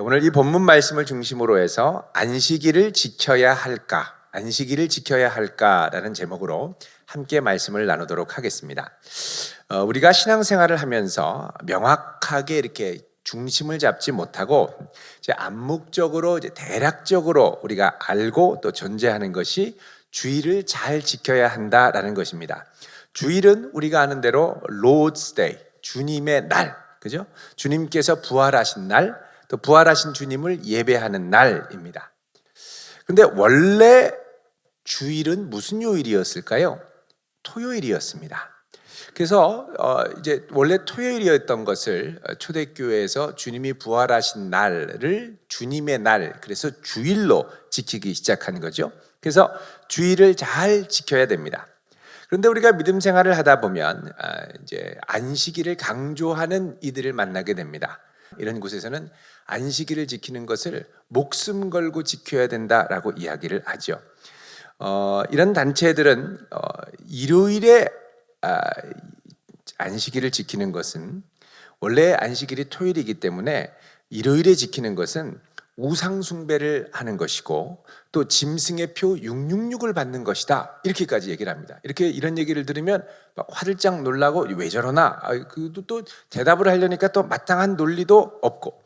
오늘 이 본문 말씀을 중심으로 해서 안식일을 지켜야 할까? 안식일을 지켜야 할까라는 제목으로 함께 말씀을 나누도록 하겠습니다. 우리가 신앙생활을 하면서 명확하게 이렇게 중심을 잡지 못하고 이제 암묵적으로 이제 대략적으로 우리가 알고 또 존재하는 것이 주일을 잘 지켜야 한다라는 것입니다. 주일은 우리가 아는 대로 Lord's Day, 주님의 날, 그죠? 주님께서 부활하신 날, 또 부활하신 주님을 예배하는 날입니다. 근데 원래 주일은 무슨 요일이었을까요? 토요일이었습니다. 그래서 이제 원래 토요일이었던 것을 초대교회에서 주님이 부활하신 날을 주님의 날, 그래서 주일로 지키기 시작한 거죠. 그래서 주일을 잘 지켜야 됩니다. 그런데 우리가 믿음 생활을 하다 보면 이제 안식일을 강조하는 이들을 만나게 됩니다. 이런 곳에서는 안식일을 지키는 것을 목숨 걸고 지켜야 된다라고 이야기를 하죠. 이런 단체들은 일요일에 안식일을 지키는 것은 원래 안식일이 토요일이기 때문에 일요일에 지키는 것은 우상 숭배를 하는 것이고 또 짐승의 표 666을 받는 것이다, 이렇게까지 얘기를 합니다. 이런 얘기를 들으면 막 화들짝 놀라고 왜 저러나, 또 대답을 하려니까 또 마땅한 논리도 없고,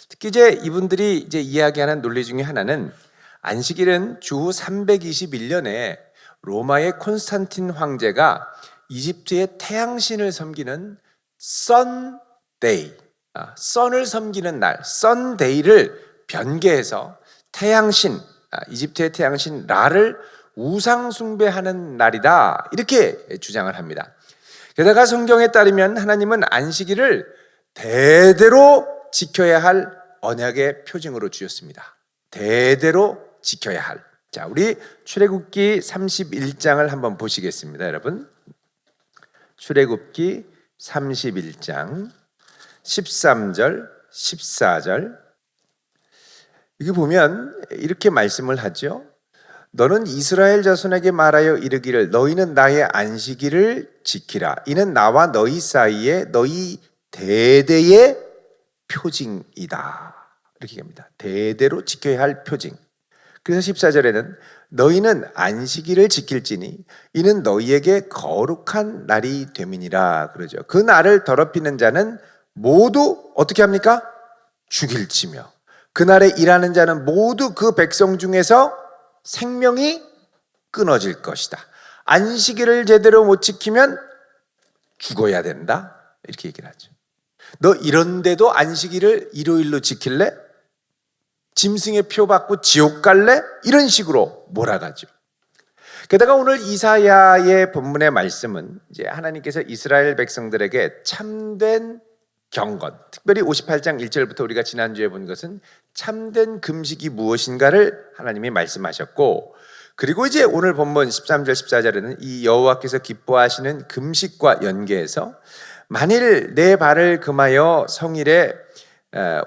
특히 이제 이분들이 이제 이야기하는 논리 중에 하나는 안식일은 주 321년에 로마의 콘스탄틴 황제가 이집트의 태양신을 섬기는 선데이, 선을 섬기는 날, 선데이를 변개해서 태양신, 이집트의 태양신 라를 우상 숭배하는 날이다, 이렇게 주장을 합니다. 게다가 성경에 따르면 하나님은 안식일을 대대로 지켜야 할 언약의 표징으로 주셨습니다. 대대로 지켜야 할. 자, 우리 출애굽기 31장을 한번 보시겠습니다, 여러분. 출애굽기 31장 13절, 14절. 여기 보면 이렇게 말씀을 하죠. 너는 이스라엘 자손에게 말하여 이르기를 너희는 나의 안식일을 지키라. 이는 나와 너희 사이에 너희 대대의 표징이다. 이렇게 합니다. 대대로 지켜야 할 표징. 그래서 14절에는 너희는 안식일을 지킬지니 이는 너희에게 거룩한 날이 됨이니라 그러죠. 그 날을 더럽히는 자는 모두 어떻게 합니까? 죽일지며 그날에 일하는 자는 모두 그 백성 중에서 생명이 끊어질 것이다. 안식일을 제대로 못 지키면 죽어야 된다, 이렇게 얘기를 하죠. 너 이런데도 안식일을 일요일로 지킬래? 짐승의 표 받고 지옥 갈래? 이런 식으로 몰아가죠. 게다가 오늘 이사야의 본문의 말씀은 이제 하나님께서 이스라엘 백성들에게 참된 경건, 특별히 58장 1절부터 우리가 지난주에 본 것은 참된 금식이 무엇인가를 하나님이 말씀하셨고, 그리고 이제 오늘 본문 13절 14절에는 이 여호와께서 기뻐하시는 금식과 연계해서 만일 내 발을 금하여 성일에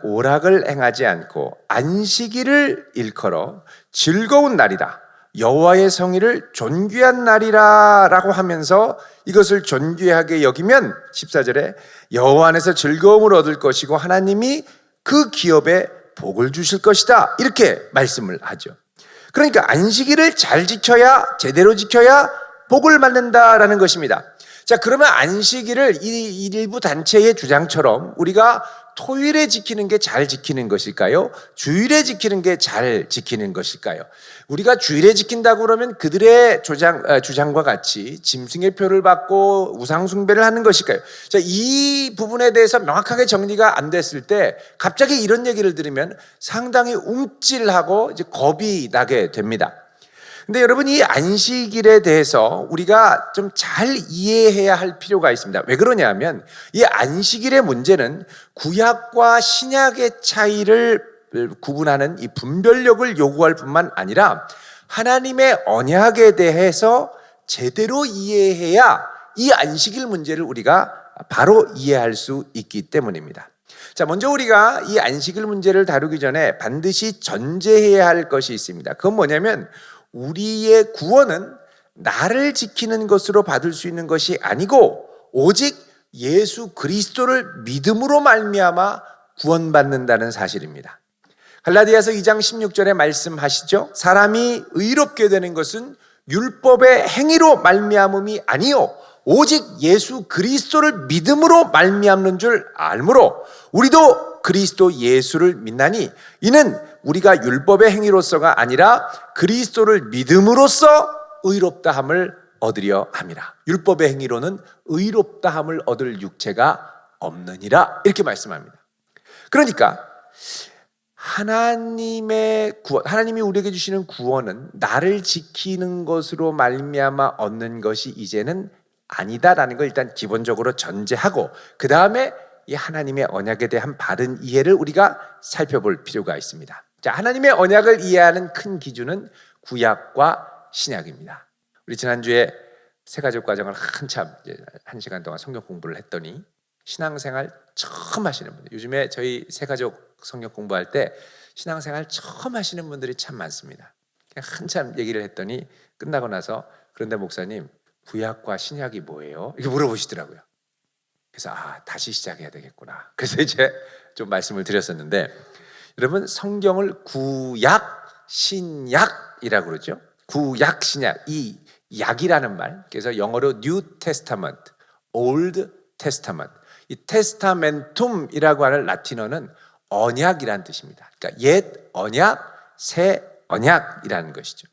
오락을 행하지 않고 안식일을 일컬어 즐거운 날이다, 여호와의 성일을 존귀한 날이라 라고 하면서 이것을 존귀하게 여기면 14절에 여호와 안에서 즐거움을 얻을 것이고 하나님이 그 기업에 복을 주실 것이다, 이렇게 말씀을 하죠. 그러니까 안식일을 잘 지켜야, 제대로 지켜야 복을 받는다라는 것입니다. 자, 그러면 안식일을 이 일부 단체의 주장처럼 우리가 토요일에 지키는 게 잘 지키는 것일까요? 주일에 지키는 게 잘 지키는 것일까요? 우리가 주일에 지킨다고 그러면 그들의 주장과 같이 짐승의 표를 받고 우상 숭배를 하는 것일까요? 자, 이 부분에 대해서 명확하게 정리가 안 됐을 때 갑자기 이런 얘기를 들으면 상당히 움찔하고 이제 겁이 나게 됩니다. 근데 여러분, 이 안식일에 대해서 우리가 좀 잘 이해해야 할 필요가 있습니다. 왜 그러냐면 이 안식일의 문제는 구약과 신약의 차이를 구분하는 이 분별력을 요구할 뿐만 아니라 하나님의 언약에 대해서 제대로 이해해야 이 안식일 문제를 우리가 바로 이해할 수 있기 때문입니다. 자, 먼저 우리가 이 안식일 문제를 다루기 전에 반드시 전제해야 할 것이 있습니다. 그건 뭐냐면 우리의 구원은 나를 지키는 것으로 받을 수 있는 것이 아니고 오직 예수 그리스도를 믿음으로 말미암아 구원받는다는 사실입니다. 갈라디아서 2장 16절에 말씀하시죠. 사람이 의롭게 되는 것은 율법의 행위로 말미암음이 아니요 오직 예수 그리스도를 믿음으로 말미암는 줄 알므로 우리도 그리스도 예수를 믿나니 이는 우리가 율법의 행위로서가 아니라 그리스도를 믿음으로써 의롭다함을 얻으려 함이라. 율법의 행위로는 의롭다함을 얻을 육체가 없느니라 이렇게 말씀합니다. 그러니까 하나님의 구원, 하나님이 우리에게 주시는 구원은 나를 지키는 것으로 말미암아 얻는 것이 이제는 아니다라는 걸 일단 기본적으로 전제하고 그 다음에 이 하나님의 언약에 대한 바른 이해를 우리가 살펴볼 필요가 있습니다. 자, 하나님의 언약을 이해하는 큰 기준은 구약과 신약입니다. 우리 지난주에 새가족 과정을 한참 1시간 동안 성경 공부를 했더니 신앙생활 처음 하시는 분들, 요즘에 저희 새가족 성경 공부할 때 신앙생활 처음 하시는 분들이 참 많습니다. 한참 얘기를 했더니 끝나고 나서 그런데 목사님 구약과 신약이 뭐예요? 이렇게 물어보시더라고요. 그래서 다시 시작해야 되겠구나. 그래서 이제 좀 말씀을 드렸었는데 여러분 성경을 구약, 신약이라고 그러죠. 구약, 신약, 이 약이라는 말, 그래서 영어로 New Testament, Old Testament, 이 테스타멘툼이라고 하는 라틴어는 언약이라는 뜻입니다. 그러니까 옛 언약, 새 언약이라는 것이죠.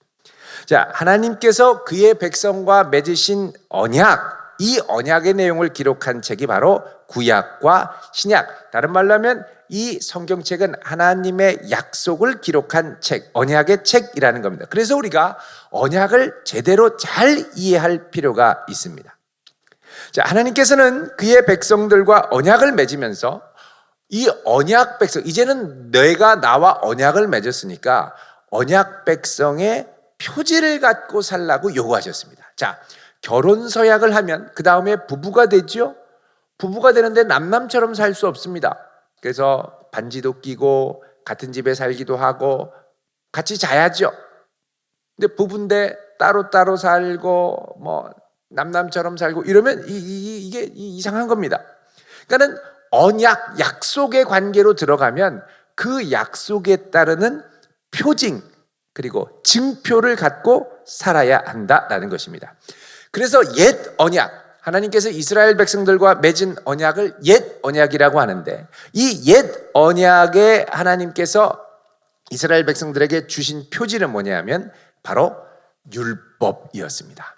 자, 하나님께서 그의 백성과 맺으신 언약, 이 언약의 내용을 기록한 책이 바로 구약과 신약. 다른 말로 하면 이 성경책은 하나님의 약속을 기록한 책, 언약의 책이라는 겁니다. 그래서 우리가 언약을 제대로 잘 이해할 필요가 있습니다. 자, 하나님께서는 그의 백성들과 언약을 맺으면서 이 언약 백성, 이제는 내가 나와 언약을 맺었으니까 언약 백성의 표지를 갖고 살라고 요구하셨습니다. 자, 결혼 서약을 하면 그 다음에 부부가 되죠. 부부가 되는데 남남처럼 살 수 없습니다. 그래서 반지도 끼고 같은 집에 살기도 하고 같이 자야죠. 근데 부부인데 따로따로 살고 뭐 남남처럼 살고 이러면 이게 이상한 겁니다. 그러니까는 언약, 약속의 관계로 들어가면 그 약속에 따르는 표징 그리고 증표를 갖고 살아야 한다라는 것입니다. 그래서 옛 언약, 하나님께서 이스라엘 백성들과 맺은 언약을 옛 언약이라고 하는데 이 옛 언약에 하나님께서 이스라엘 백성들에게 주신 표지는 뭐냐면 바로 율법이었습니다.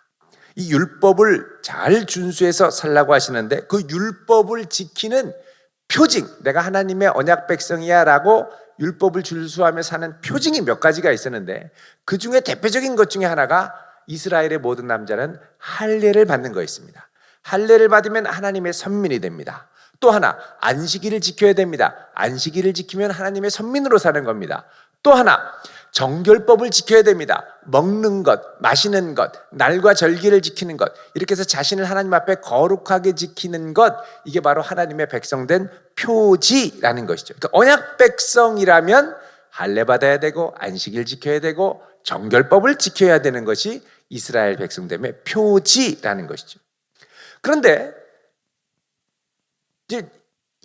이 율법을 잘 준수해서 살라고 하시는데 그 율법을 지키는 표징, 내가 하나님의 언약 백성이야 라고 율법을 준수하며 사는 표징이 몇 가지가 있었는데 그 중에 대표적인 것 중에 하나가 이스라엘의 모든 남자는 할례를 받는 거였습니다. 할례를 받으면 하나님의 선민이 됩니다. 또 하나 안식일을 지켜야 됩니다. 안식일을 지키면 하나님의 선민으로 사는 겁니다. 또 하나 정결법을 지켜야 됩니다. 먹는 것, 마시는 것, 날과 절기를 지키는 것, 이렇게 해서 자신을 하나님 앞에 거룩하게 지키는 것, 이게 바로 하나님의 백성된 표지라는 것이죠. 그러니까 언약 백성이라면 할례 받아야 되고 안식일 지켜야 되고 정결법을 지켜야 되는 것이 이스라엘 백성됨의 표지라는 것이죠. 그런데 이제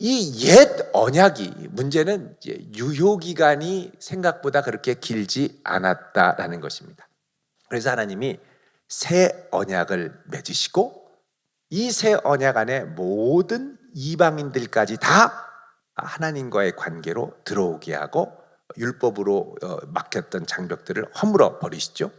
이 옛 언약이 문제는 이제 유효 기간이 생각보다 그렇게 길지 않았다라는 것입니다. 그래서 하나님이 새 언약을 맺으시고 이 새 언약 안에 모든 이방인들까지 다 하나님과의 관계로 들어오게 하고 율법으로 막혔던 장벽들을 허물어 버리시죠.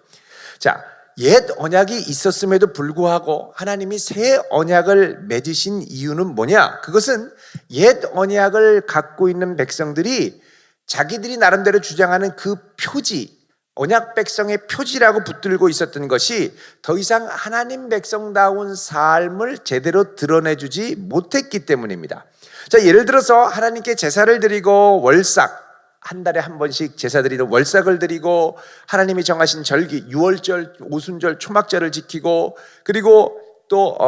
자, 옛 언약이 있었음에도 불구하고 하나님이 새 언약을 맺으신 이유는 뭐냐? 그것은 옛 언약을 갖고 있는 백성들이 자기들이 나름대로 주장하는 그 표지, 언약 백성의 표지라고 붙들고 있었던 것이 더 이상 하나님 백성다운 삶을 제대로 드러내주지 못했기 때문입니다. 자, 예를 들어서 하나님께 제사를 드리고 월삭, 한 달에 한 번씩 제사 드리는 월삭을 드리고 하나님이 정하신 절기 유월절, 오순절, 초막절을 지키고 그리고 또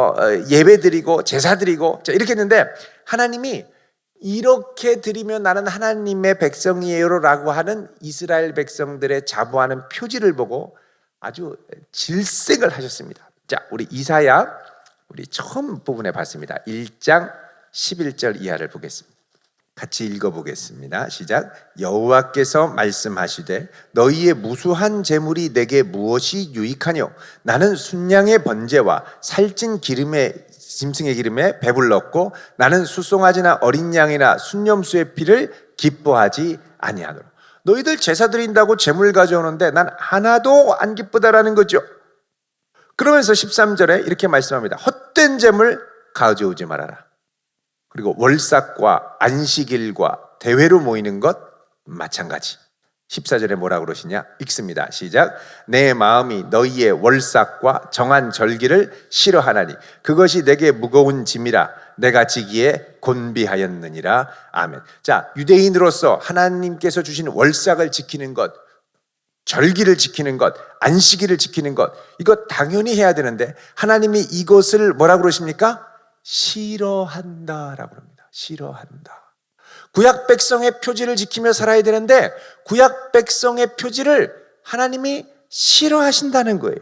예배 드리고 제사 드리고 자, 이렇게 했는데 하나님이 이렇게 드리면 나는 하나님의 백성이에요라고 하는 이스라엘 백성들의 자부하는 표지를 보고 아주 질색을 하셨습니다. 자, 우리 이사야 우리 처음 부분에 봤습니다. 1장 11절 이하를 보겠습니다. 같이 읽어보겠습니다. 시작. 여호와께서 말씀하시되 너희의 무수한 재물이 내게 무엇이 유익하뇨? 나는 순양의 번제와 살찐 기름에 짐승의 기름에 배불렀고 나는 수송아지나 어린 양이나 순념수의 피를 기뻐하지 아니하노라. 너희들 제사 드린다고 재물 가져오는데 난 하나도 안 기쁘다라는 거죠. 그러면서 13절에 이렇게 말씀합니다. 헛된 재물 가져오지 말아라. 그리고 월삭과 안식일과 대회로 모이는 것 마찬가지. 14절에 뭐라 그러시냐? 읽습니다. 시작. 내 마음이 너희의 월삭과 정한 절기를 싫어하나니 그것이 내게 무거운 짐이라 내가 지기에 곤비하였느니라. 아멘. 자, 유대인으로서 하나님께서 주신 월삭을 지키는 것, 절기를 지키는 것, 안식일을 지키는 것, 이거 당연히 해야 되는데 하나님이 이것을 뭐라 그러십니까? 싫어한다라고 합니다. 싫어한다. 구약 백성의 표지를 지키며 살아야 되는데 구약 백성의 표지를 하나님이 싫어하신다는 거예요.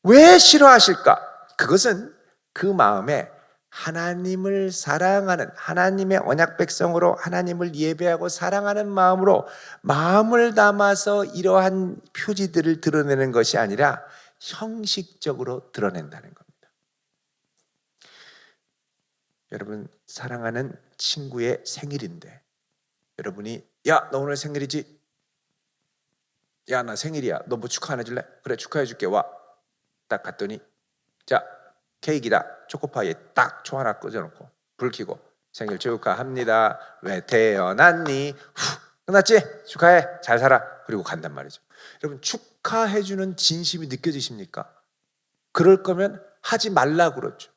왜 싫어하실까? 그것은 그 마음에 하나님을 사랑하는, 하나님의 언약 백성으로 하나님을 예배하고 사랑하는 마음으로 마음을 담아서 이러한 표지들을 드러내는 것이 아니라 형식적으로 드러낸다는 겁니다. 여러분, 사랑하는 친구의 생일인데 여러분이 야, 너 오늘 생일이지? 야, 나 생일이야. 너 뭐 축하 안 해줄래? 그래, 축하해 줄게. 와. 딱 갔더니 자, 케이크다. 초코파이에 딱 초 하나 꽂아놓고 불 켜고 생일 축하합니다. 왜 태어났니? 후, 끝났지? 축하해. 잘 살아. 그리고 간단 말이죠. 여러분, 축하해주는 진심이 느껴지십니까? 그럴 거면 하지 말라고 그러죠.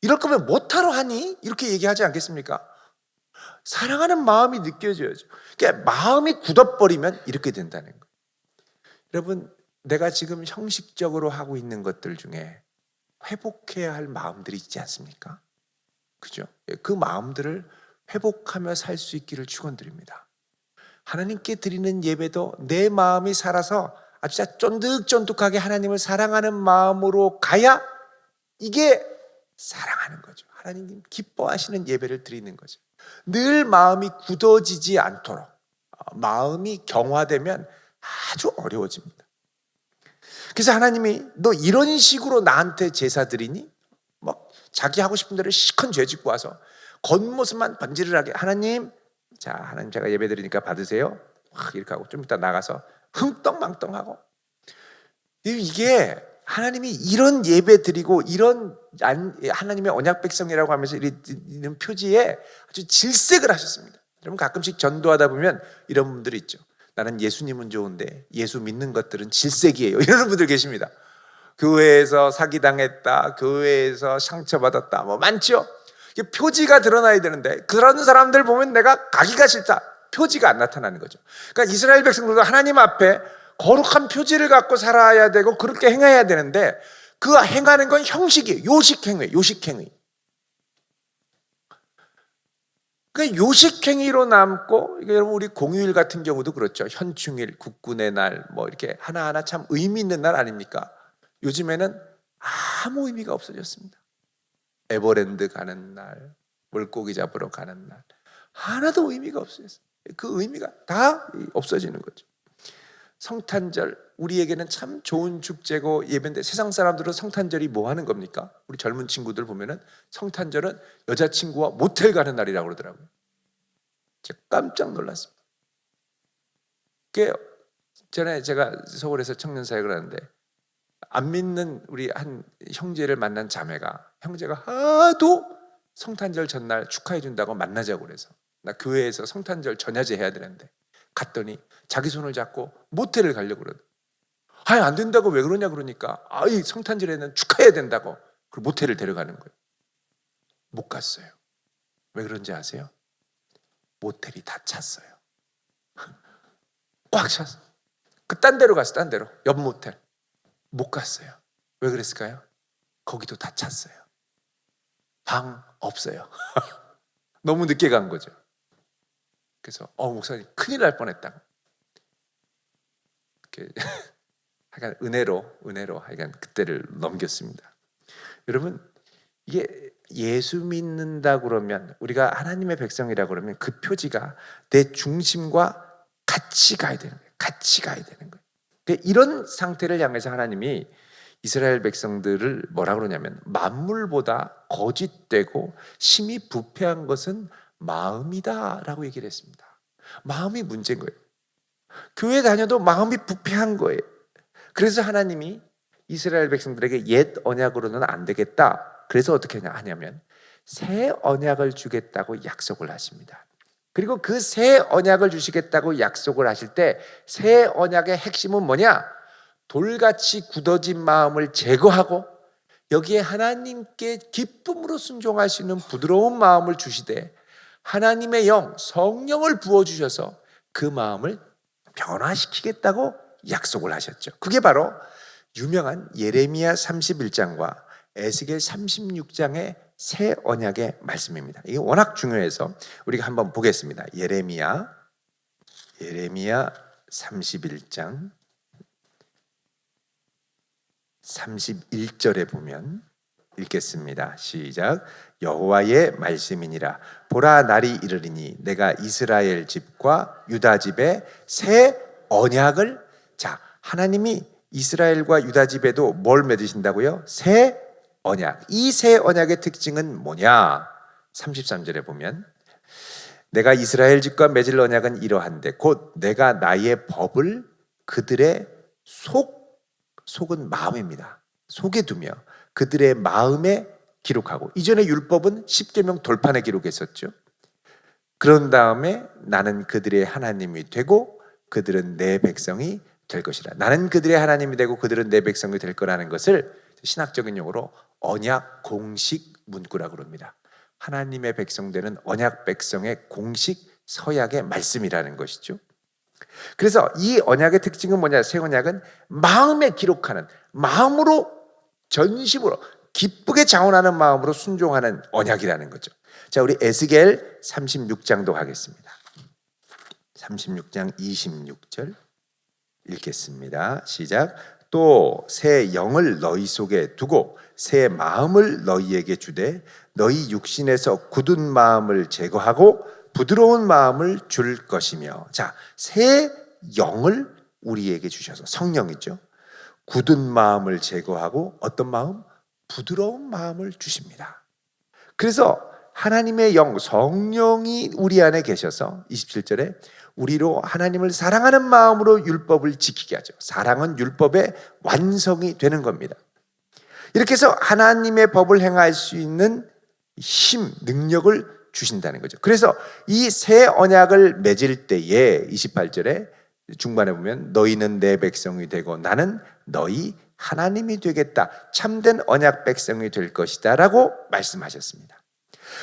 이럴 거면 못하러 하니? 이렇게 얘기하지 않겠습니까? 사랑하는 마음이 느껴져야죠. 그러니까 마음이 굳어버리면 이렇게 된다는 거예요. 여러분, 내가 지금 형식적으로 하고 있는 것들 중에 회복해야 할 마음들이 있지 않습니까? 그죠? 그 마음들을 회복하며 살 수 있기를 축원드립니다. 하나님께 드리는 예배도 내 마음이 살아서 아주 쫀득쫀득하게 하나님을 사랑하는 마음으로 가야 이게 사랑하는 거죠. 하나님 기뻐하시는 예배를 드리는 거죠. 늘 마음이 굳어지지 않도록 마음이 경화되면 아주 어려워집니다. 그래서 하나님이 너 이런 식으로 나한테 제사 드리니? 막 자기 하고 싶은 대로 시큰 죄 짓고 와서 겉모습만 번지르르하게 하나님, 자, 하나님 제가 예배 드리니까 받으세요. 확 이렇게 하고 좀 이따 나가서 흥떡망떡하고 이게 하나님이 이런 예배 드리고 이런 하나님의 언약 백성이라고 하면서 이런 표지에 아주 질색을 하셨습니다. 여러분, 가끔씩 전도하다 보면 이런 분들이 있죠. 나는 예수님은 좋은데 예수 믿는 것들은 질색이에요. 이러는 분들 계십니다. 교회에서 사기당했다, 교회에서 상처받았다, 뭐 많죠. 표지가 드러나야 되는데 그런 사람들 보면 내가 가기가 싫다. 표지가 안 나타나는 거죠. 그러니까 이스라엘 백성들도 하나님 앞에 거룩한 표지를 갖고 살아야 되고 그렇게 행해야 되는데 그 행하는 건 형식이에요. 요식행위, 요식행위. 그 요식행위로 남고, 여러분, 우리 공휴일 같은 경우도 그렇죠. 현충일, 국군의 날, 뭐 이렇게 하나하나 참 의미 있는 날 아닙니까? 요즘에는 아무 의미가 없어졌습니다. 에버랜드 가는 날, 물고기 잡으러 가는 날, 하나도 의미가 없어졌어요. 그 의미가 다 없어지는 거죠. 성탄절, 우리에게는 참 좋은 축제고 예배인데 세상 사람들은 성탄절이 뭐 하는 겁니까? 우리 젊은 친구들 보면은 성탄절은 여자친구와 모텔 가는 날이라고 그러더라고요. 제가 깜짝 놀랐습니다. 그게 전에 제가 서울에서 청년사역을 하는데 안 믿는 우리 한 형제를 만난 자매가, 형제가 하도 성탄절 전날 축하해 준다고 만나자고 그래서 나 교회에서 성탄절 전야제 해야 되는데 갔더니 자기 손을 잡고 모텔을 가려고 그러더라고요. 아니, 안 된다고 왜 그러냐 그러니까 아이, 성탄절에는 축하해야 된다고. 그리고 모텔을 데려가는 거예요. 못 갔어요. 왜 그런지 아세요? 모텔이 다 찼어요. 꽉 찼어요. 딴 데로 갔어. 딴 데로. 옆 모텔. 못 갔어요. 왜 그랬을까요? 거기도 다 찼어요. 방 없어요. 너무 늦게 간 거죠. 그래서 목사님 큰일 날 뻔했다. 하여간 은혜로 하여간 그때를 넘겼습니다. 여러분, 이게 예수 믿는다 그러면, 우리가 하나님의 백성이라 그러면 그 표지가 내 중심과 같이 가야 되는 거예요. 같이 가야 되는 거예요. 그러니까 이런 상태를 향해서 하나님이 이스라엘 백성들을 뭐라 그러냐면, 만물보다 거짓되고 심히 부패한 것은 마음이다라고 얘기를 했습니다. 마음이 문제인 거예요. 교회 다녀도 마음이 부패한 거예요. 그래서 하나님이 이스라엘 백성들에게 옛 언약으로는 안 되겠다. 그래서 어떻게 하냐면 새 언약을 주겠다고 약속을 하십니다. 그리고 그 새 언약을 주시겠다고 약속을 하실 때 새 언약의 핵심은 뭐냐? 돌같이 굳어진 마음을 제거하고 여기에 하나님께 기쁨으로 순종하시는 부드러운 마음을 주시되 하나님의 영, 성령을 부어주셔서 그 마음을 변화시키겠다고 약속을 하셨죠. 그게 바로 유명한 예레미야 31장과 에스겔 36장의 새 언약의 말씀입니다. 이게 워낙 중요해서 우리가 한번 보겠습니다. 예레미야 31장 31절에 보면 읽겠습니다. 시작. 여호와의 말씀이니라. 보라, 날이 이르리니 내가 이스라엘 집과 유다 집에 새 언약을, 자, 하나님이 이스라엘과 유다 집에도 뭘 맺으신다고요? 새 언약. 이 새 언약의 특징은 뭐냐? 33절에 보면 내가 이스라엘 집과 맺을 언약은 이러한데 곧 내가 나의 법을 그들의 속은 마음입니다. 속에 두며 그들의 마음에 기록하고, 이전에 율법은 십계명 돌판에 기록했었죠. 그런 다음에 나는 그들의 하나님이 되고 그들은 내 백성이 될 것이라. 나는 그들의 하나님이 되고 그들은 내 백성이 될 거라는 것을 신학적인 용어로 언약 공식 문구라고 합니다. 하나님의 백성되는 언약 백성의 공식 서약의 말씀이라는 것이죠. 그래서 이 언약의 특징은 뭐냐? 새 언약은 마음에 기록하는, 마음으로, 전심으로 기쁘게 자원하는 마음으로 순종하는 언약이라는 거죠. 자, 우리 에스겔 36장도 하겠습니다. 36장 26절 읽겠습니다. 시작. 또 새 영을 너희 속에 두고 새 마음을 너희에게 주되 너희 육신에서 굳은 마음을 제거하고 부드러운 마음을 줄 것이며. 자, 새 영을 우리에게 주셔서, 성령이죠. 굳은 마음을 제거하고 어떤 마음? 부드러운 마음을 주십니다. 그래서 하나님의 영, 성령이 우리 안에 계셔서 27절에 우리로 하나님을 사랑하는 마음으로 율법을 지키게 하죠. 사랑은 율법의 완성이 되는 겁니다. 이렇게 해서 하나님의 법을 행할 수 있는 힘, 능력을 주신다는 거죠. 그래서 이 새 언약을 맺을 때에 28절에 중반에 보면 너희는 내 백성이 되고 나는 너희 하나님이 되겠다. 참된 언약 백성이 될 것이다 라고 말씀하셨습니다.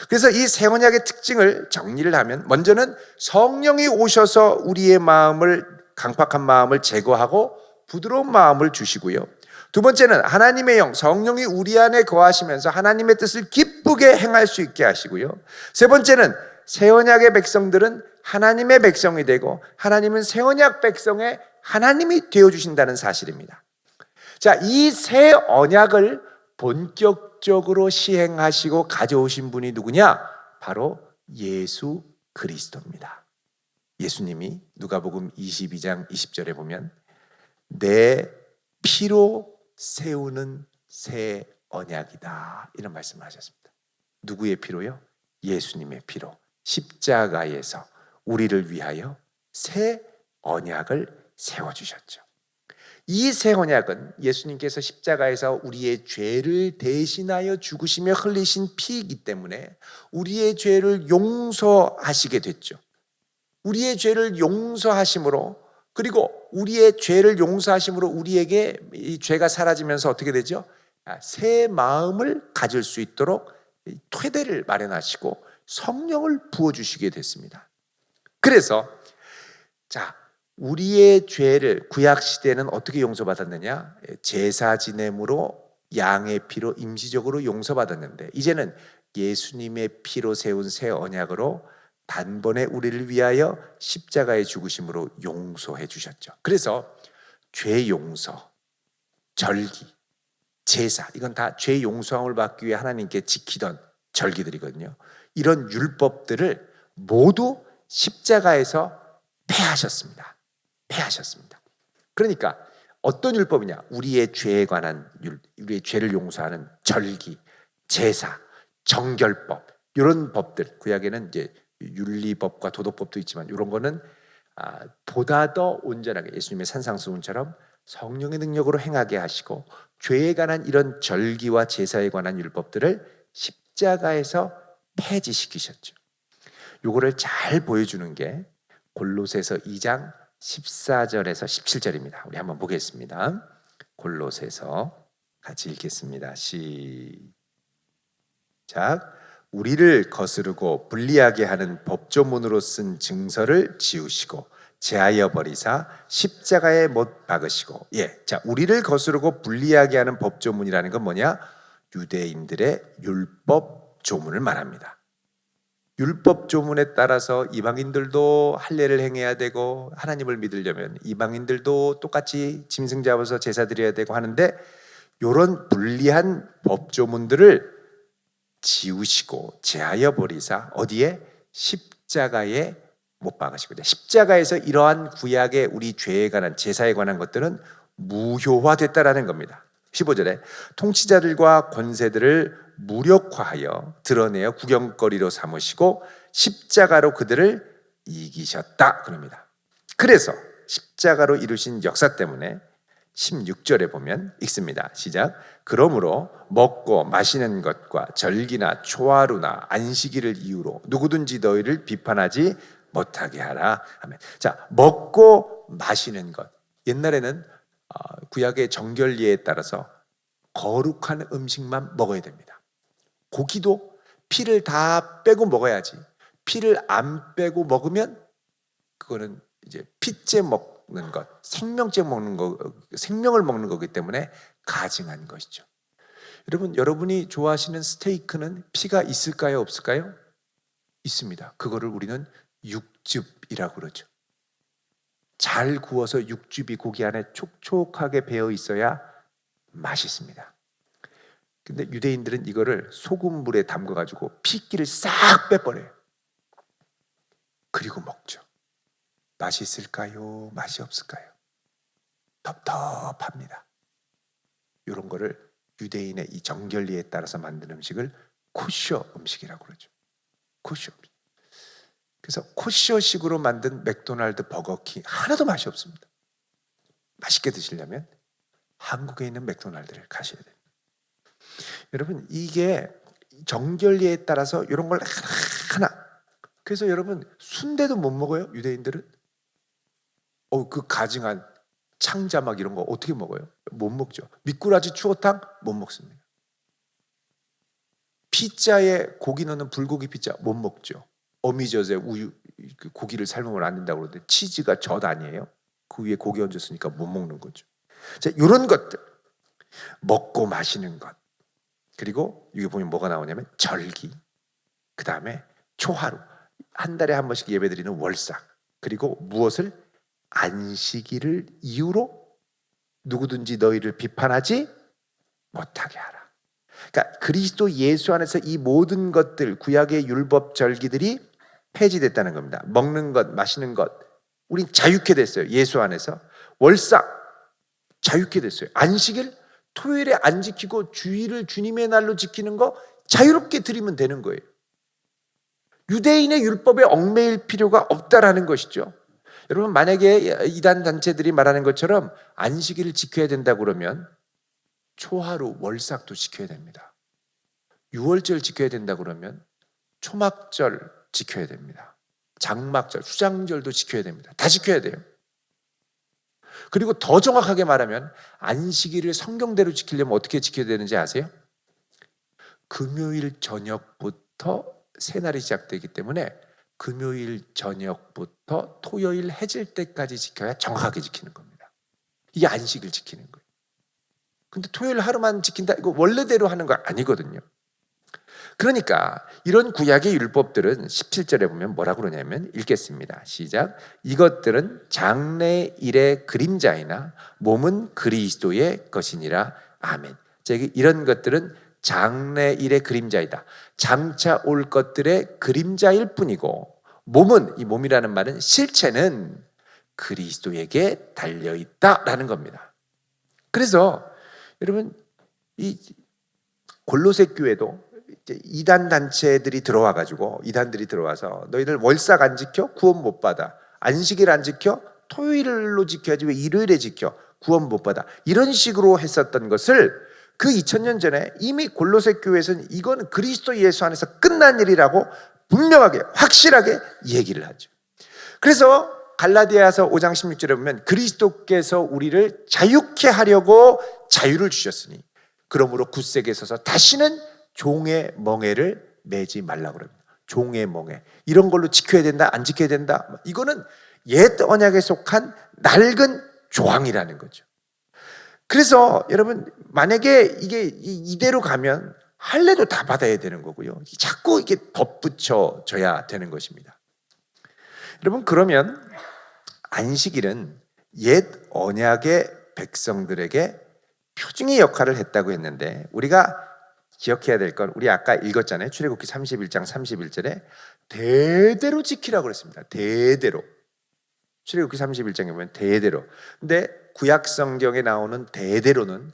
그래서 이 새 언약의 특징을 정리를 하면, 먼저는 성령이 오셔서 우리의 마음을, 강팍한 마음을 제거하고 부드러운 마음을 주시고요. 두 번째는 하나님의 영, 성령이 우리 안에 거하시면서 하나님의 뜻을 기쁘게 행할 수 있게 하시고요. 세 번째는 새 언약의 백성들은 하나님의 백성이 되고 하나님은 새 언약 백성의 하나님이 되어주신다는 사실입니다. 자, 이 새 언약을 본격적으로 시행하시고 가져오신 분이 누구냐? 바로 예수 그리스도입니다. 예수님이 누가복음 22장 20절에 보면 내 피로 세우는 새 언약이다, 이런 말씀을 하셨습니다. 누구의 피로요? 예수님의 피로. 십자가에서 우리를 위하여 새 언약을 세워주셨죠. 이 새 언약은 예수님께서 십자가에서 우리의 죄를 대신하여 죽으시며 흘리신 피이기 때문에 우리의 죄를 용서하시게 됐죠. 우리의 죄를 용서하심으로, 그리고 우리의 죄를 용서하심으로 우리에게 이 죄가 사라지면서 어떻게 되죠? 새 마음을 가질 수 있도록 토대를 마련하시고 성령을 부어주시게 됐습니다. 그래서 자, 우리의 죄를 구약 시대는 어떻게 용서받았느냐? 제사 지냄으로 양의 피로 임시적으로 용서받았는데, 이제는 예수님의 피로 세운 새 언약으로 단번에 우리를 위하여 십자가의 죽으심으로 용서해 주셨죠. 그래서 죄 용서, 절기, 제사, 이건 다 죄 용서함을 받기 위해 하나님께 지키던 절기들이거든요. 이런 율법들을 모두 십자가에서 폐하셨습니다. 폐하셨습니다. 그러니까 어떤 율법이냐? 우리의 죄에 관한 우리의 죄를 용서하는 절기, 제사, 정결법, 이런 법들. 구약에는 이제 윤리법과 도덕법도 있지만 이런 거는 보다 더 온전하게 예수님의 산상수훈처럼 성령의 능력으로 행하게 하시고, 죄에 관한 이런 절기와 제사에 관한 율법들을 십자가에서 폐지시키셨죠. 요거를 잘 보여주는 게 골로새서 2장 14절에서 17절입니다. 우리 한번 보겠습니다. 골로새서 같이 읽겠습니다. 시작. 우리를 거스르고 불리하게 하는 법조문으로 쓴 증서를 지우시고 제하여 버리사 십자가에 못 박으시고. 자, 우리를 거스르고 불리하게 하는 법조문이라는 건 뭐냐? 유대인들의 율법 조문을 말합니다. 율법 조문에 따라서 이방인들도 할례를 행해야 되고, 하나님을 믿으려면 이방인들도 똑같이 짐승 잡아서 제사 드려야 되고 하는데, 이런 불리한 법 조문들을 지우시고 제하여 버리사 어디에? 십자가에 못 박으시고. 십자가에서 이러한 구약의 우리 죄에 관한 제사에 관한 것들은 무효화됐다라는 겁니다. 15절에 통치자들과 권세들을 무력화하여 드러내어 구경거리로 삼으시고 십자가로 그들을 이기셨다 그럽니다. 그래서 십자가로 이루신 역사 때문에 16절에 보면 읽습니다. 시작. 그러므로 먹고 마시는 것과 절기나 초하루나 안식일을 이유로 누구든지 너희를 비판하지 못하게 하라. 아멘. 자, 먹고 마시는 것. 옛날에는 구약의 정결례에 따라서 거룩한 음식만 먹어야 됩니다. 고기도 피를 다 빼고 먹어야지. 피를 안 빼고 먹으면 그거는 이제 피째 먹는 것, 생명째 먹는 거, 생명을 먹는 거기 때문에 가증한 것이죠. 여러분이 좋아하시는 스테이크는 피가 있을까요, 없을까요? 있습니다. 그거를 우리는 육즙이라고 그러죠. 잘 구워서 육즙이 고기 안에 촉촉하게 배어 있어야 맛있습니다. 근데 유대인들은 이거를 소금물에 담가가지고 피기를 싹 빼버려요. 그리고 먹죠. 맛이 있을까요? 맛이 없을까요? 텁텁합니다. 이런 거를 유대인의 이 정결리에 따라서 만든 음식을 코셔 음식이라고 그러죠. 코셔 음식. 그래서 코셔식으로 만든 맥도날드, 버거킹 하나도 맛이 없습니다. 맛있게 드시려면 한국에 있는 맥도날드를 가셔야 돼요. 여러분, 이게 정결리에 따라서 이런 걸 하나. 그래서 여러분, 순대도 못 먹어요, 유대인들은. 그 가증한 창자막 이런 거 어떻게 먹어요? 못 먹죠. 미꾸라지 추어탕 못 먹습니다. 피자에 고기 넣는 불고기 피자 못 먹죠. 어미젖에 우유, 고기를 삶으면 안 된다고 그러는데 치즈가 젖 아니에요? 그 위에 고기 얹었으니까 못 먹는 거죠. 자, 이런 것들, 먹고 마시는 것, 그리고 여기 보면 뭐가 나오냐면 절기, 그 다음에 초하루, 한 달에 한 번씩 예배드리는 월삭, 그리고 무엇을? 안식일을 이유로 누구든지 너희를 비판하지 못하게 하라. 그러니까 그리스도 예수 안에서 이 모든 것들, 구약의 율법 절기들이 폐지됐다는 겁니다. 먹는 것, 마시는 것, 우린 자유케 됐어요. 예수 안에서. 월삭 자유케 됐어요. 안식일, 토요일에 안 지키고 주일을 주님의 날로 지키는 거 자유롭게 드리면 되는 거예요. 유대인의 율법에 얽매일 필요가 없다라는 것이죠. 여러분, 만약에 이단 단체들이 말하는 것처럼 안식일을 지켜야 된다 그러면 초하루, 월삭도 지켜야 됩니다. 유월절 지켜야 된다 그러면 초막절 지켜야 됩니다. 장막절, 수장절도 지켜야 됩니다. 다 지켜야 돼요. 그리고 더 정확하게 말하면 안식일을 성경대로 지키려면 어떻게 지켜야 되는지 아세요? 금요일 저녁부터 새날이 시작되기 때문에 금요일 저녁부터 토요일 해질 때까지 지켜야 정확하게 지키는 겁니다. 이게 안식일 지키는 거예요. 근데 토요일 하루만 지킨다, 이거 원래대로 하는 거 아니거든요. 그러니까 이런 구약의 율법들은 17절에 보면 뭐라고 그러냐면, 읽겠습니다. 시작. 이것들은 장래일의 그림자이나 몸은 그리스도의 것이니라. 아멘. 이런 것들은 장래일의 그림자이다. 장차 올 것들의 그림자일 뿐이고 몸은, 이 몸이라는 말은 실체는 그리스도에게 달려있다라는 겁니다. 그래서 여러분, 이 골로새 교회도 이제 이단 단체들이 들어와가지고, 이단들이 들어와서 너희들 월삭 안 지켜? 구원 못 받아. 안식일 안 지켜? 토요일로 지켜야지 왜 일요일에 지켜? 구원 못 받아. 이런 식으로 했었던 것을 그 2000년 전에 이미 골로새 교회에서는 이건 그리스도 예수 안에서 끝난 일이라고 분명하게 확실하게 얘기를 하죠. 그래서 갈라디아서 5장 16절에 보면 그리스도께서 우리를 자유케 하려고 자유를 주셨으니 그러므로 굳세게 서서 다시는 종의 멍에를 매지 말라고 그럽니다. 종의 멍에, 이런 걸로 지켜야 된다, 안 지켜야 된다, 이거는 옛 언약에 속한 낡은 조항이라는 거죠. 그래서 여러분, 만약에 이게 이대로 가면 할례도 다 받아야 되는 거고요, 자꾸 이게 덧붙여져야 되는 것입니다. 여러분, 그러면 안식일은 옛 언약의 백성들에게 표징의 역할을 했다고 했는데, 우리가 기억해야 될 건, 우리 아까 읽었잖아요. 출애굽기 31장 31절에 대대로 지키라고 그랬습니다. 대대로. 출애굽기 31장에 보면 대대로. 근데 구약 성경에 나오는 대대로는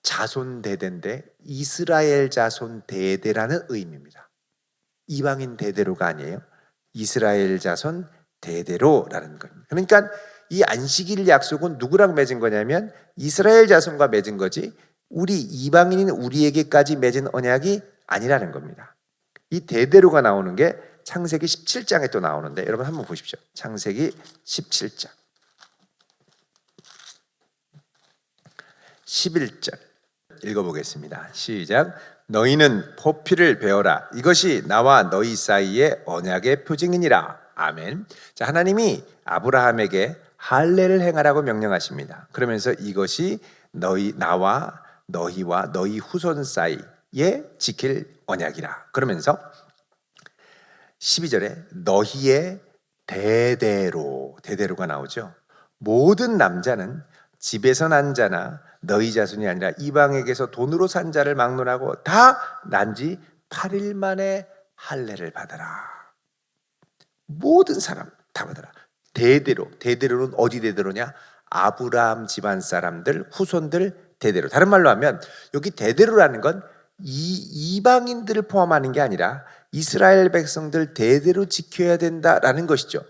자손 대대인데 이스라엘 자손 대대라는 의미입니다. 이방인 대대로가 아니에요. 이스라엘 자손 대대로라는 겁니다. 그러니까 이 안식일 약속은 누구랑 맺은 거냐면 이스라엘 자손과 맺은 거지, 우리 이방인인 우리에게까지 맺은 언약이 아니라는 겁니다. 이 대대로가 나오는 게 창세기 17장에 또 나오는데, 여러분 한번 보십시오. 창세기 17장 11절 읽어보겠습니다. 시작. 너희는 포피를 베어라. 이것이 나와 너희 사이의 언약의 표징이니라. 아멘. 자, 하나님이 아브라함에게 할례를 행하라고 명령하십니다. 그러면서 이것이 나와 너희와 너희 후손 사이에 지킬 언약이라. 그러면서 12절에 너희의 대대로가 나오죠. 모든 남자는 집에서 난 자나 너희 자손이 아니라 이방에게서 돈으로 산 자를 막론하고 다 난 지 8일 만에 할례를 받아라. 모든 사람 다 받아라. 대대로는 어디 대대로냐? 아브라함 집안 사람들, 후손들 대대로. 다른 말로 하면 여기 대대로라는 건 이방인들을 포함하는 게 아니라 이스라엘 백성들 대대로 지켜야 된다라는 것이죠.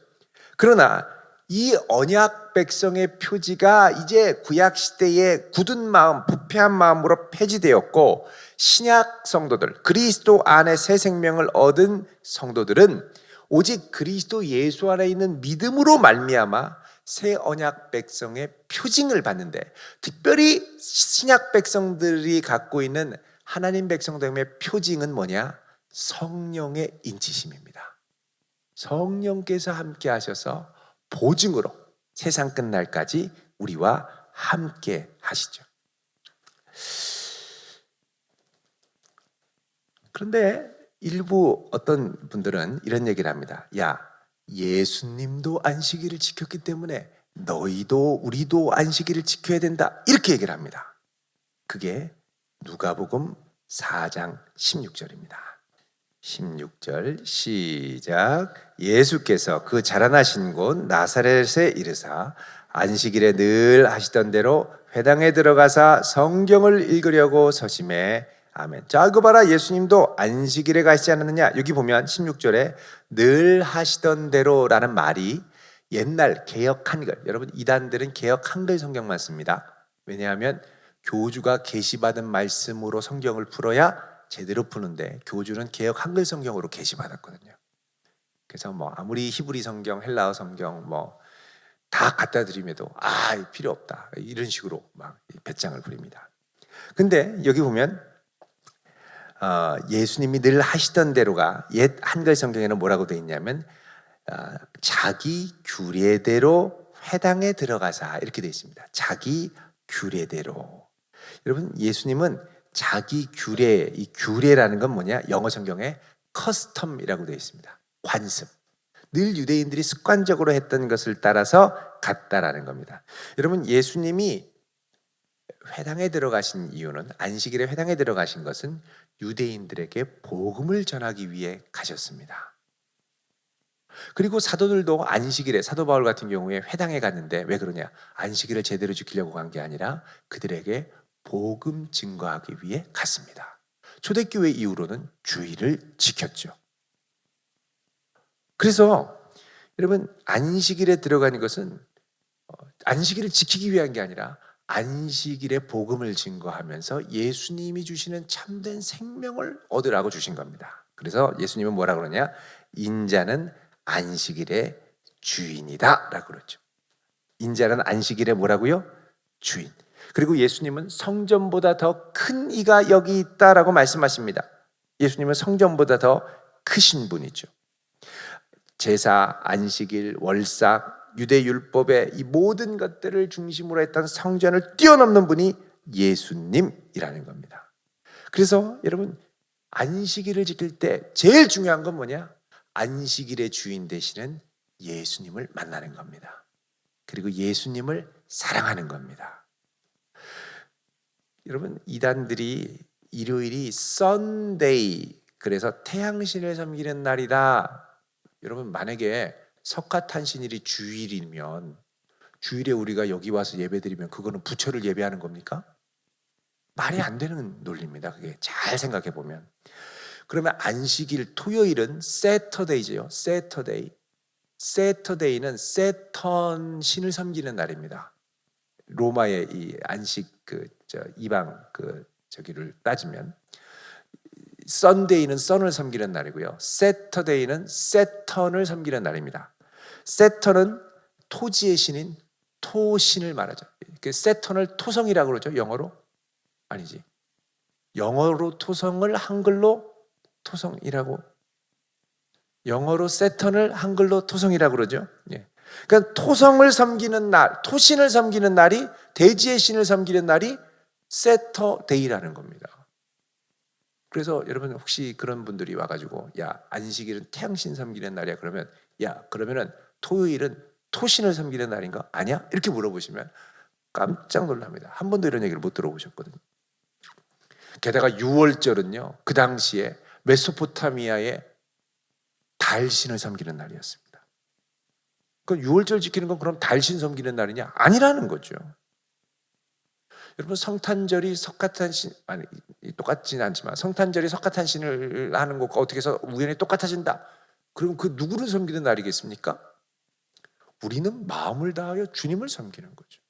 그러나 이 언약 백성의 표지가 이제 구약 시대의 굳은 마음, 부패한 마음으로 폐지되었고, 신약 성도들, 그리스도 안에 새 생명을 얻은 성도들은 오직 그리스도 예수 안에 있는 믿음으로 말미암아 새 언약 백성의 표징을 받는데, 특별히 신약 백성들이 갖고 있는 하나님 백성됨의 표징은 뭐냐? 성령의 인치심입니다. 성령께서 함께 하셔서 보증으로 세상 끝날까지 우리와 함께 하시죠. 그런데 일부 어떤 분들은 이런 얘기를 합니다. 야, 예수님도 안식일을 지켰기 때문에 너희도 우리도 안식일을 지켜야 된다, 이렇게 얘기를 합니다. 그게 누가복음 4장 16절입니다. 16절 시작. 예수께서 그 자라나신 곳 나사렛에 이르사 안식일에 늘 하시던 대로 회당에 들어가사 성경을 읽으려고 서심해. 아멘. 자, 이거 봐라, 예수님도 안식일에 가시지 않았느냐. 여기 보면 16절에 늘 하시던 대로라는 말이 옛날 개역 한글, 여러분 이단들은 개역 한글 성경만 씁니다. 왜냐하면 교주가 계시받은 말씀으로 성경을 풀어야 제대로 푸는데, 교주는 개역 한글 성경으로 계시받았거든요. 그래서 뭐 아무리 히브리 성경, 헬라어 성경 뭐 다 갖다 드림에도 필요 없다, 이런 식으로 막 배짱을 부립니다. 근데 여기 보면 예수님이 늘 하시던 대로가 옛 한글 성경에는 뭐라고 되어 있냐면 자기 규례대로 회당에 들어가사, 이렇게 되어 있습니다. 자기 규례대로. 여러분, 예수님은 자기 규례, 이 규례라는 건 뭐냐? 영어 성경에 커스텀이라고 되어 있습니다. 관습. 늘 유대인들이 습관적으로 했던 것을 따라서 갔다라는 겁니다. 여러분, 예수님이 회당에 들어가신 이유는, 안식일에 회당에 들어가신 것은 유대인들에게 복음을 전하기 위해 가셨습니다. 그리고 사도들도 안식일에, 사도 바울 같은 경우에 회당에 갔는데 왜 그러냐? 안식일을 제대로 지키려고 간 게 아니라 그들에게 복음 증거하기 위해 갔습니다. 초대교회 이후로는 주일을 지켰죠. 그래서 여러분, 안식일에 들어가는 것은 안식일을 지키기 위한 게 아니라 안식일의 복음을 증거하면서 예수님이 주시는 참된 생명을 얻으라고 주신 겁니다. 그래서 예수님은 뭐라 그러냐? 인자는 안식일의 주인이다 라고 그러죠. 인자는 안식일의 뭐라고요? 주인. 그리고 예수님은 성전보다 더 큰 이가 여기 있다라고 말씀하십니다. 예수님은 성전보다 더 크신 분이죠. 제사, 안식일, 월삭, 유대 율법의 이 모든 것들을 중심으로 했던 성전을 뛰어넘는 분이 예수님이라는 겁니다. 그래서 여러분, 안식일을 지킬 때 제일 중요한 건 뭐냐? 안식일의 주인 되시는 예수님을 만나는 겁니다. 그리고 예수님을 사랑하는 겁니다. 여러분, 이단들이 일요일이 썬데이, 그래서 태양신을 섬기는 날이다. 여러분, 만약에 석가탄신일이 주일이면 주일에 우리가 여기 와서 예배드리면 그거는 부처를 예배하는 겁니까? 말이 안 되는 논리입니다. 그게 잘 생각해 보면. 그러면 안식일 토요일은 세터데이죠. 세터데이. 세터데이는 세턴 신을 섬기는 날입니다. 로마의 이 안식 이방 저기를 따지면 썬데이는 선을 섬기는 날이고요. 세터데이는 세턴을 섬기는 날입니다. 세턴은 토지의 신인 토신을 말하죠. 그 세턴을 토성이라고 그러죠. 영어로? 아니지. 영어로 토성을 한글로 토성이라고, 영어로 세턴을 한글로 토성이라고 그러죠. 예. 그러니까 토성을 섬기는 날, 토신을 섬기는 날이, 대지의 신을 섬기는 날이 세터데이라는 겁니다. 그래서 여러분, 혹시 그런 분들이 와가지고 야, 안식일은 태양신 섬기는 날이야 그러면, 야, 그러면은 토요일은 토신을 섬기는 날인가? 아니야? 이렇게 물어보시면 깜짝 놀랍니다. 한 번도 이런 얘기를 못 들어보셨거든요. 게다가 6월절은요, 그 당시에 메소포타미아의 달신을 섬기는 날이었습니다. 그 6월절 지키는 건 그럼 달신 섬기는 날이냐? 아니라는 거죠. 여러분, 성탄절이 석가탄신, 아니 똑같지는 않지만 성탄절이 석가탄신을 하는 것과 어떻게 해서 우연히 똑같아진다. 그럼 그 누구를 섬기는 날이겠습니까? 우리는 마음을 다하여 주님을 섬기는 거죠.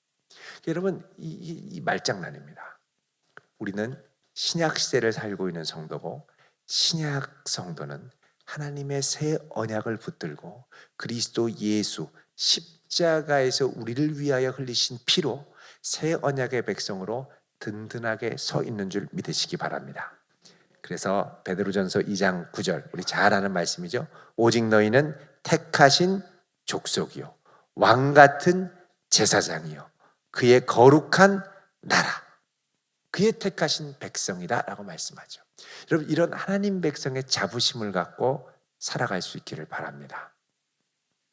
여러분, 이 말장난입니다. 우리는 신약 시대를 살고 있는 성도고, 신약 성도는 하나님의 새 언약을 붙들고 그리스도 예수 십자가에서 우리를 위하여 흘리신 피로 새 언약의 백성으로 든든하게 서 있는 줄 믿으시기 바랍니다. 그래서 베드로전서 2장 9절, 우리 잘 아는 말씀이죠. 오직 너희는 택하신 족속이요 왕 같은 제사장이요 그의 거룩한 나라, 그의 택하신 백성이다 라고 말씀하죠. 여러분, 이런 하나님 백성의 자부심을 갖고 살아갈 수 있기를 바랍니다.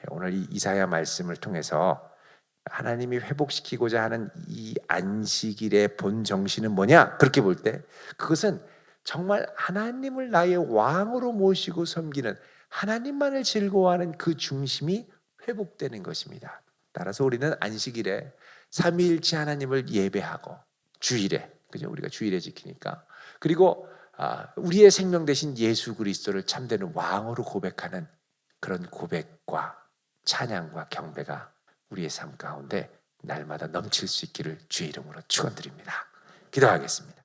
오늘 이 이사야 말씀을 통해서 하나님이 회복시키고자 하는 이 안식일의 본 정신은 뭐냐? 그렇게 볼 때 그것은 정말 하나님을 나의 왕으로 모시고 섬기는, 하나님만을 즐거워하는 그 중심이 회복되는 것입니다. 따라서 우리는 안식일에 삼위일체 하나님을 예배하고, 주일에, 그죠? 우리가 주일에 지키니까, 그리고 우리의 생명 되신 예수 그리스도를 참되는 왕으로 고백하는 그런 고백과 찬양과 경배가 우리의 삶 가운데 날마다 넘칠 수 있기를 주의 이름으로 축원드립니다. 기도하겠습니다.